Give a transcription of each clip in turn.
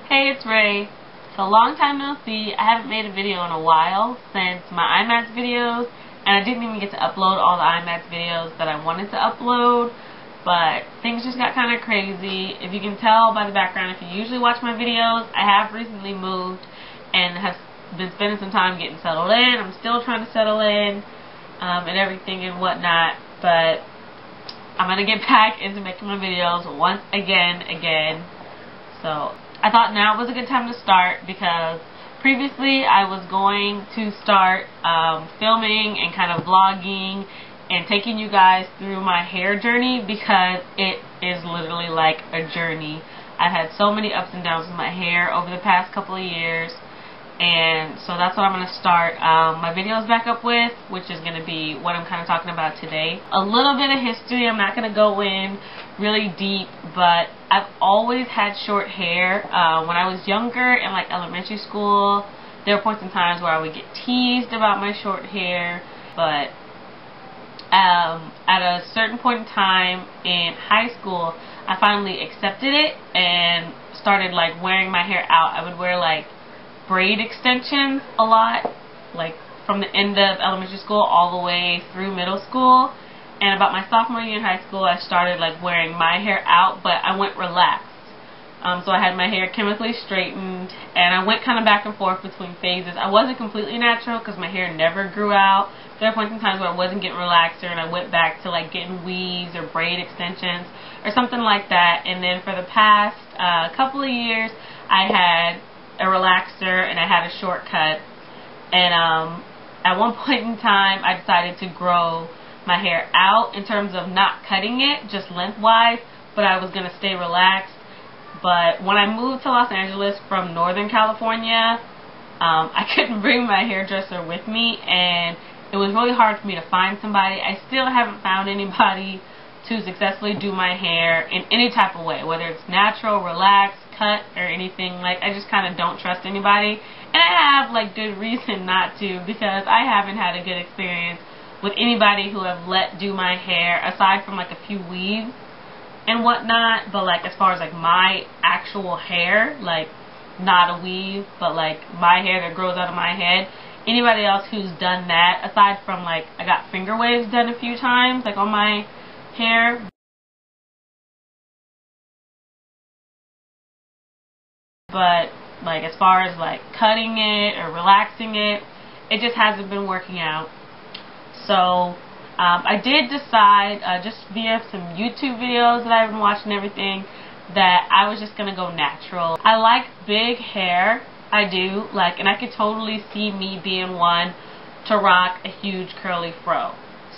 Hey, it's Ray. So long time no see. I haven't made a video in a while since my IMATS videos, and I didn't even get to upload all the IMATS videos that I wanted to upload, but things just got kind of crazy. If you can tell by the background, if you usually watch my videos, I have recently moved and have been spending some time getting settled in. I'm still trying to settle in and everything and whatnot, but I'm going to get back into making my videos once again. So I thought now was a good time to start because previously I was going to start filming and kind of vlogging and taking you guys through my hair journey because it is literally like a journey. I've had so many ups and downs with my hair over the past couple of years, and so that's what I'm going to start my videos back up with, which is going to be what I'm kind of talking about today. A little bit of history. I'm not going to go in really deep, but I've always had short hair. When I was younger in like elementary school, there were points in times where I would get teased about my short hair, but at a certain point in time in high school, I finally accepted it and started like wearing my hair out. I would wear like braid extensions a lot, like from the end of elementary school all the way through middle school. And about my sophomore year in high school, I started like wearing my hair out, but I went relaxed. So I had my hair chemically straightened, and I went kind of back and forth between phases. I wasn't completely natural because my hair never grew out. There were points in times where I wasn't getting relaxer, and I went back to like getting weaves or braid extensions or something like that. And then for the past couple of years, I had a relaxer and I had a shortcut. And at one point in time, I decided to grow my hair out in terms of not cutting it, just lengthwise, but I was going to stay relaxed. But when I moved to Los Angeles from Northern California, I couldn't bring my hairdresser with me, and it was really hard for me to find somebody. I still haven't found anybody to successfully do my hair in any type of way, whether it's natural, relaxed, cut, or anything. Like, I just kind of don't trust anybody, and I have like good reason not to, because I haven't had a good experience with anybody who have let do my hair, aside from like a few weaves and whatnot. But like as far as like my actual hair, like not a weave, but like my hair that grows out of my head, anybody else who's done that, aside from like I got finger waves done a few times like on my hair, but like as far as like cutting it or relaxing it, it just hasn't been working out. So I did decide, just via some YouTube videos that I've been watching and everything, that I was just going to go natural. I like big hair, I do, like, and I could totally see me being one to rock a huge curly fro.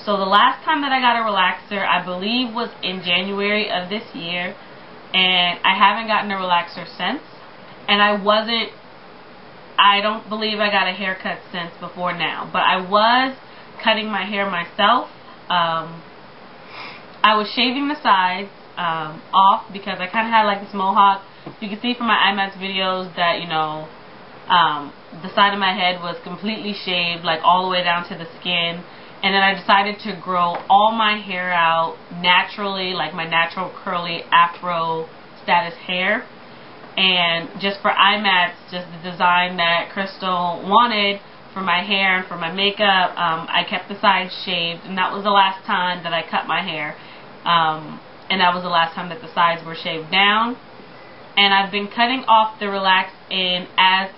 So the last time that I got a relaxer, I believe, was in January of this year, and I haven't gotten a relaxer since, and I don't believe I got a haircut since before now, but I was cutting my hair myself. I was shaving the sides off because I kind of had like this mohawk. You can see from my IMATS videos that, you know, the side of my head was completely shaved, like all the way down to the skin. And then I decided to grow all my hair out naturally, like my natural curly afro status hair. And just for IMATS, just the design that Crystal wanted for my hair and for my makeup, I kept the sides shaved, and that was the last time that I cut my hair, and that was the last time that the sides were shaved down. And I've been cutting off the relaxed in as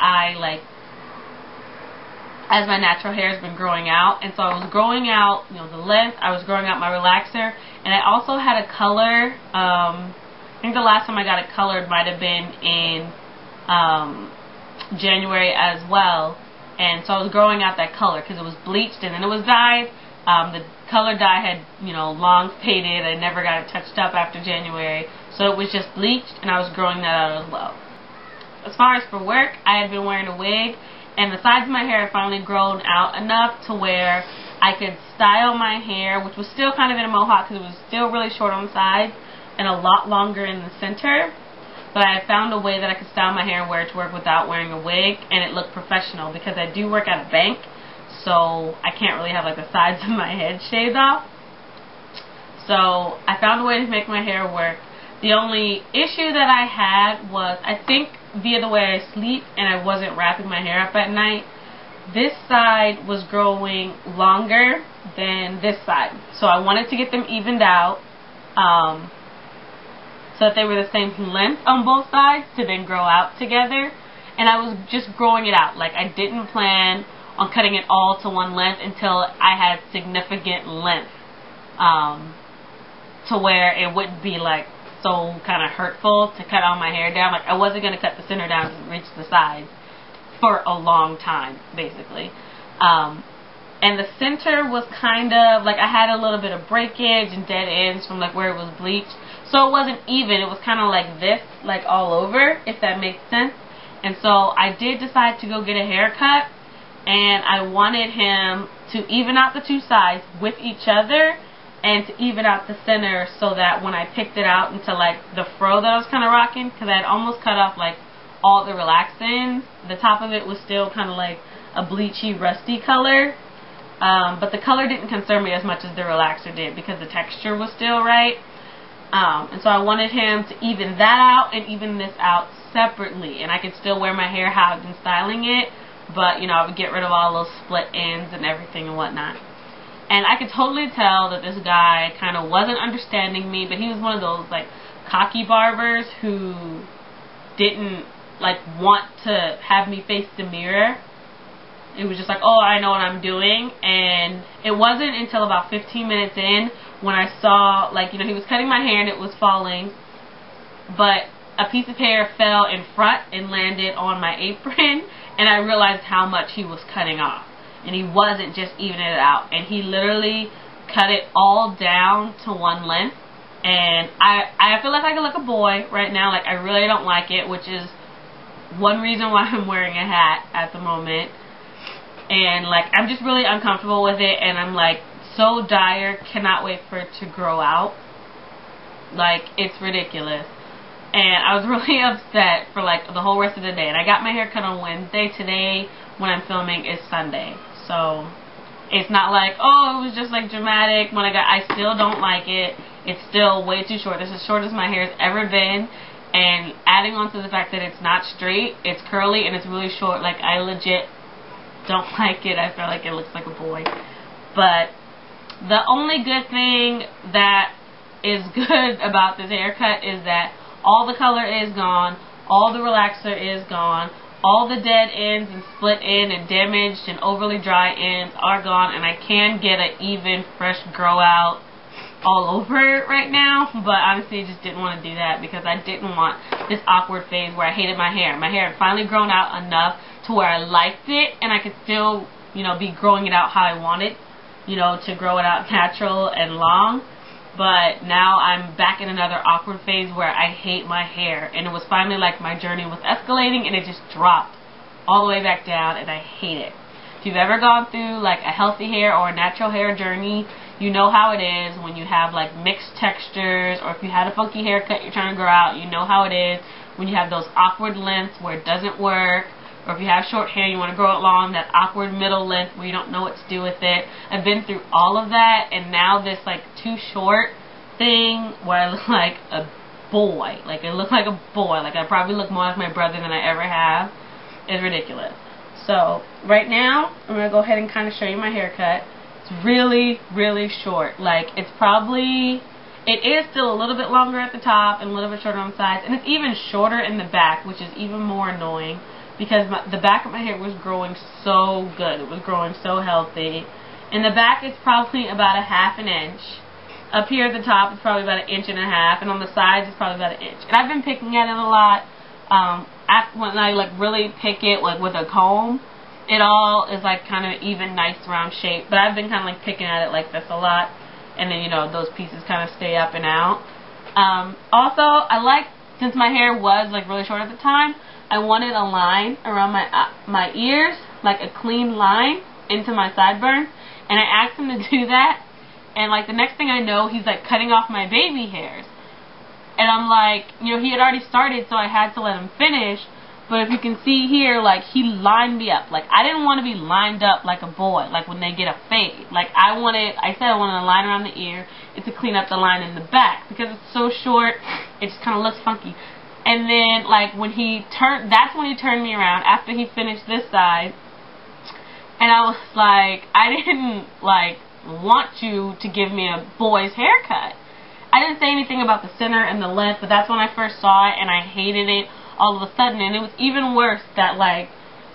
my natural hair has been growing out, and so I was growing out, you know, the length. I was growing out my relaxer, and I also had a color. I think the last time I got it colored might have been in January as well. And so I was growing out that color because it was bleached and then it was dyed. The color dye had, you know, long faded. I never got it touched up after January. So it was just bleached, and I was growing that out as well. As far as for work, I had been wearing a wig, and the sides of my hair had finally grown out enough to where I could style my hair, which was still kind of in a mohawk because it was still really short on the sides and a lot longer in the center. But I found a way that I could style my hair and wear it to work without wearing a wig, and it looked professional because I do work at a bank, so I can't really have like the sides of my head shaved off. So I found a way to make my hair work. The only issue that I had was, I think via the way I sleep and I wasn't wrapping my hair up at night, this side was growing longer than this side. So I wanted to get them evened out, so that they were the same length on both sides to then grow out together. And I was just growing it out. Like, I didn't plan on cutting it all to one length until I had significant length, to where it wouldn't be like so kind of hurtful to cut all my hair down. Like, I wasn't going to cut the center down to reach the sides for a long time, basically. And the center was kind of like, I had a little bit of breakage and dead ends from like where it was bleached, so it wasn't even. It was kind of like this, like all over, if that makes sense. And so I did decide to go get a haircut, and I wanted him to even out the two sides with each other and to even out the center, so that when I picked it out into like the fro that I was kind of rocking, because I had almost cut off like all the relaxed ends, the top of it was still kind of like a bleachy, rusty color. But the color didn't concern me as much as the relaxer did, because the texture was still right. And so I wanted him to even that out and even this out separately. And I could still wear my hair how I've been styling it, but, you know, I would get rid of all those split ends and everything and whatnot. And I could totally tell that this guy kind of wasn't understanding me, but he was one of those, like, cocky barbers who didn't, like, want to have me face the mirror. It was just like, oh, I know what I'm doing. And it wasn't until about 15 minutes in when I saw, like, you know, he was cutting my hair and it was falling, but a piece of hair fell in front and landed on my apron, and I realized how much he was cutting off. And he wasn't just evening it out. And he literally cut it all down to one length. And I feel like I look a boy right now. Like, I really don't like it, which is one reason why I'm wearing a hat at the moment. And, like, I'm just really uncomfortable with it, and I'm, like, so dire, cannot wait for it to grow out. Like, it's ridiculous. And I was really upset for, like, the whole rest of the day. And I got my hair cut on Wednesday. Today, when I'm filming, is Sunday. So, it's not like, oh, it was just, like, dramatic. I still don't like it. It's still way too short. It's as short as my hair's ever been. And adding on to the fact that it's not straight, it's curly, and it's really short. Like, I legit don't like it. I feel like it looks like a boy. But the only good thing that is good about this haircut is that all the color is gone, all the relaxer is gone, all the dead ends and split end and damaged and overly dry ends are gone, and I can get an even, fresh grow out all over it right now. But honestly, I just didn't want to do that, because I didn't want this awkward phase where I hated my hair. My hair had finally grown out enough to where I liked it, and I could still, you know, be growing it out how I wanted, you know, to grow it out natural and long. But now I'm back in another awkward phase where I hate my hair, and it was finally like my journey was escalating, and it just dropped all the way back down, and I hate it. If you've ever gone through like a healthy hair or a natural hair journey, you know how it is when you have like mixed textures, or if you had a funky haircut you're trying to grow out, you know how it is when you have those awkward lengths where it doesn't work. Or if you have short hair, you want to grow it long, that awkward middle length where you don't know what to do with it. I've been through all of that, and now this like too short thing where I look like a boy. Like, I look like a boy. Like, I probably look more like my brother than I ever have. It's ridiculous. So, right now, I'm going to go ahead and kind of show you my haircut. It's really, really short. Like, it is still a little bit longer at the top and a little bit shorter on the sides. And it's even shorter in the back, which is even more annoying, because the back of my hair was growing so good. It was growing so healthy. In the back, it's probably about a ½ inch. Up here at the top, it's probably about 1.5 inches. And on the sides, it's probably about 1 inch. And I've been picking at it a lot. When I like really pick it like with a comb, it all is like kind of even, nice, round shape. But I've been kind of like picking at it like this a lot. And then, you know, those pieces kind of stay up and out. Also, I like, since my hair was like really short at the time, I wanted a line around my ears, like a clean line into my sideburns, and I asked him to do that, and like the next thing I know, he's like cutting off my baby hairs, and I'm like, you know, he had already started, so I had to let him finish. But if you can see here, like, he lined me up. Like, I didn't want to be lined up like a boy, like when they get a fade. Like, I said I wanted a line around the ear and to clean up the line in the back, because it's so short, it just kind of looks funky. And then, like, when he turned, that's when he turned me around after he finished this side. And I was like, I didn't, like, want you to give me a boy's haircut. I didn't say anything about the center and the length, but that's when I first saw it, and I hated it all of a sudden. And it was even worse that, like,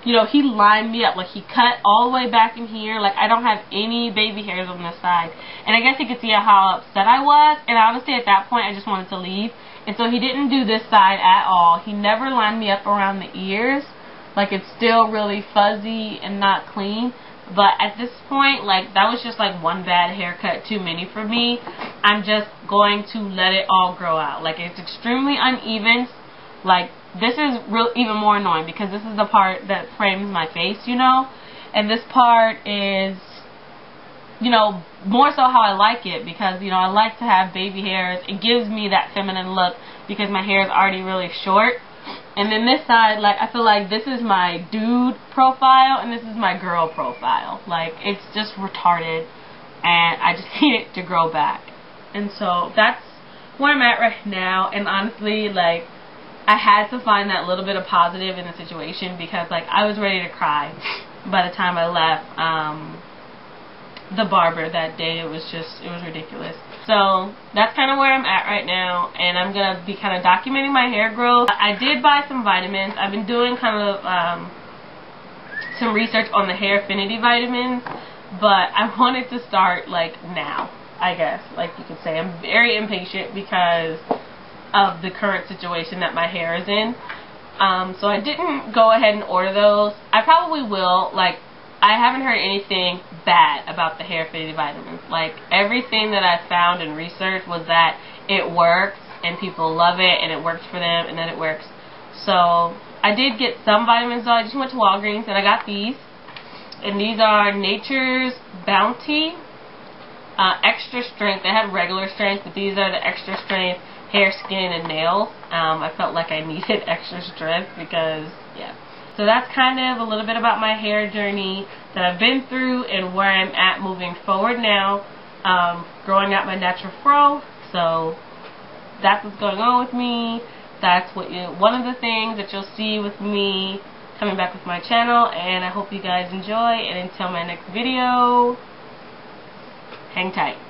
you know, he lined me up. Like, he cut all the way back in here. Like, I don't have any baby hairs on this side. And I guess he could see how upset I was. And honestly, at that point, I just wanted to leave. And so he didn't do this side at all. He never lined me up around the ears. Like, it's still really fuzzy and not clean. But at this point, like, that was just like one bad haircut too many for me. I'm just going to let it all grow out. Like, it's extremely uneven. Like, this is even more annoying because this is the part that frames my face, you know. And this part is, you know, more so how I like it, because, you know, I like to have baby hairs. It gives me that feminine look because my hair is already really short. And then this side, like, I feel like this is my dude profile and this is my girl profile. Like, it's just retarded and I just need it to grow back. And so that's where I'm at right now. And honestly, like, I had to find that little bit of positive in the situation because, like, I was ready to cry by the time I left the barber that day. It was ridiculous. So that's kind of where I'm at right now, and I'm going to be kind of documenting my hair growth. I did buy some vitamins. I've been doing kind of some research on the hair affinity vitamins, but I wanted to start, like, now, I guess, like you could say. I'm very impatient because of the current situation that my hair is in. So I didn't go ahead and order those. I probably will. Like, I haven't heard anything bad about the hair affinity vitamins. Like, everything that I found and researched was that it works and people love it and it works for them and that it works. So I did get some vitamins though. I just went to Walgreens and I got these. And these are Nature's Bounty extra strength. They had regular strength, but these are the extra strength hair, skin, and nails. I felt like I needed extra strength because, yeah. So that's kind of a little bit about my hair journey that I've been through and where I'm at moving forward now. Growing out my natural fro. So that's what's going on with me. That's what one of the things that you'll see with me coming back with my channel. And I hope you guys enjoy. And until my next video, hang tight.